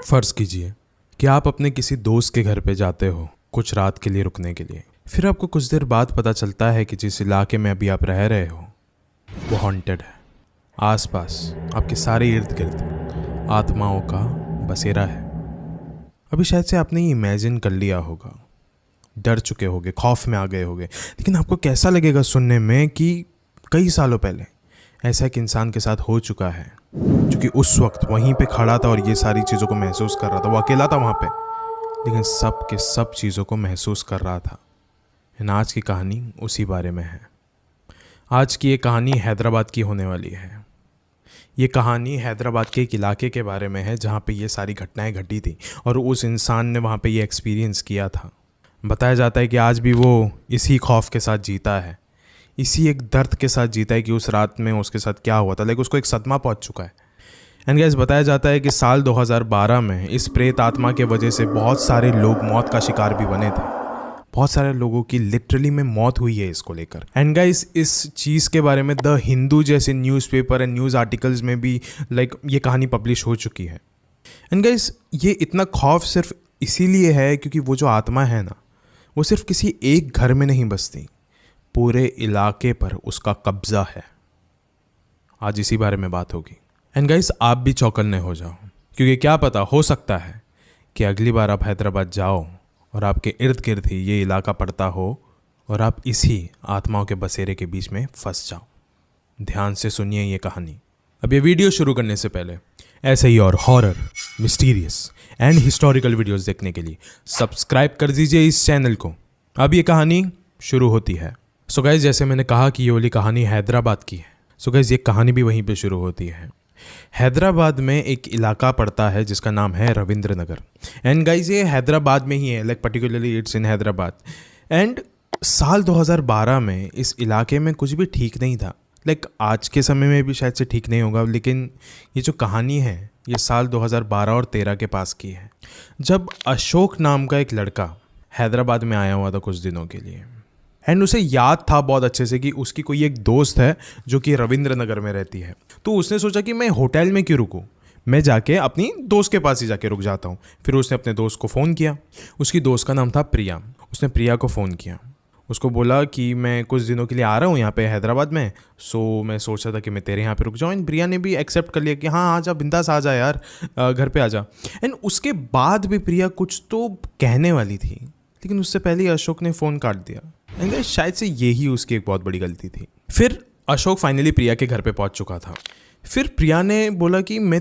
फ़र्ज़ कीजिए कि आप अपने किसी दोस्त के घर पे जाते हो कुछ रात के लिए रुकने के लिए। फिर आपको कुछ देर बाद पता चलता है कि जिस इलाके में अभी आप रह रहे हो वो हॉन्टेड है। आसपास आपके सारे इर्द गिर्द आत्माओं का बसेरा है। अभी शायद से आपने ये इमेजिन कर लिया होगा, डर चुके होगे, खौफ में आ गए होगे, लेकिन आपको कैसा लगेगा सुनने में कि कई सालों पहले ऐसा एक इंसान के साथ हो चुका है जो कि उस वक्त वहीं पे खड़ा था और ये सारी चीज़ों को महसूस कर रहा था। वो अकेला था वहाँ पे, लेकिन सब के सब चीज़ों को महसूस कर रहा था। आज की कहानी उसी बारे में है। आज की ये कहानी हैदराबाद की होने वाली है। ये कहानी हैदराबाद के एक इलाके के बारे में है जहाँ पे ये सारी घटनाएं घटी थी और उस इंसान ने वहाँ पे ये एक्सपीरियंस किया था। बताया जाता है कि आज भी वो इसी खौफ के साथ जीता है, इसी एक दर्द के साथ जीता है कि उस रात में उसके साथ क्या हुआ था। लाइक उसको एक सदमा पहुंच चुका है। एंड गाइस, बताया जाता है कि साल 2012 में इस प्रेत आत्मा के वजह से बहुत सारे लोग मौत का शिकार भी बने थे। बहुत सारे लोगों की लिटरली में मौत हुई है इसको लेकर। एंड गाइस, इस चीज़ के बारे में द हिंदू जैसे न्यूज़पेपर एंड न्यूज़ आर्टिकल्स में भी ये कहानी पब्लिश हो चुकी है। एंड गाइस, ये इतना खौफ सिर्फ इसीलिए है क्योंकि वो जो आत्मा है ना, वो सिर्फ किसी एक घर में नहीं बसती, पूरे इलाके पर उसका कब्जा है। आज इसी बारे में बात होगी। एंड गाइस, आप भी चौकन्ने हो जाओ क्योंकि क्या पता, हो सकता है कि अगली बार आप हैदराबाद जाओ और आपके इर्द गिर्द ही ये इलाका पड़ता हो और आप इसी आत्माओं के बसेरे के बीच में फंस जाओ। ध्यान से सुनिए ये कहानी। अब ये वीडियो शुरू करने से पहले ऐसे ही और horror, mysterious and historical videos देखने के लिए सब्सक्राइब कर दीजिए इस चैनल को। अब ये कहानी शुरू होती है। सो गाइस, जैसे मैंने कहा कि ये वाली कहानी हैदराबाद की है, सो गाइस ये कहानी भी वहीं पे शुरू होती है। हैदराबाद में एक इलाका पड़ता है जिसका नाम है रविंद्र नगर। एंड गाइस, ये हैदराबाद में ही है, like particularly it's in Hyderabad. And साल 2012 में इस इलाके में कुछ भी ठीक नहीं था। लाइक आज के समय में भी शायद से ठीक नहीं होगा, लेकिन ये जो कहानी है ये साल 2012 और 13 के पास की है, जब अशोक नाम का एक लड़का हैदराबाद में आया हुआ था कुछ दिनों के लिए। एंड उसे याद था बहुत अच्छे से कि उसकी कोई एक दोस्त है जो कि रविंद्र नगर में रहती है। तो उसने सोचा कि मैं होटल में क्यों रुकूं, मैं जाके अपनी दोस्त के पास ही जाके रुक जाता हूँ। फिर उसने अपने दोस्त को फ़ोन किया। उसकी दोस्त का नाम था प्रिया। उसने प्रिया को फ़ोन किया, उसको बोला कि मैं कुछ दिनों के लिए आ रहा हूँ यहाँ पे हैदराबाद में, सो मैं सोच रहा था कि मैं तेरे यहाँ पे रुक जाऊँ। एंड प्रिया ने भी एक्सेप्ट कर लिया कि हाँ आ जा, बिंदास आ जा यार, घर पे आ जा। एंड उसके बाद भी प्रिया कुछ तो कहने वाली थी, लेकिन उससे पहले ही अशोक ने फ़ोन काट दिया। एंड शायद से यही उसकी एक बहुत बड़ी गलती थी। फिर अशोक फाइनली प्रिया के घर पे पहुंच चुका था। फिर प्रिया ने बोला कि मैं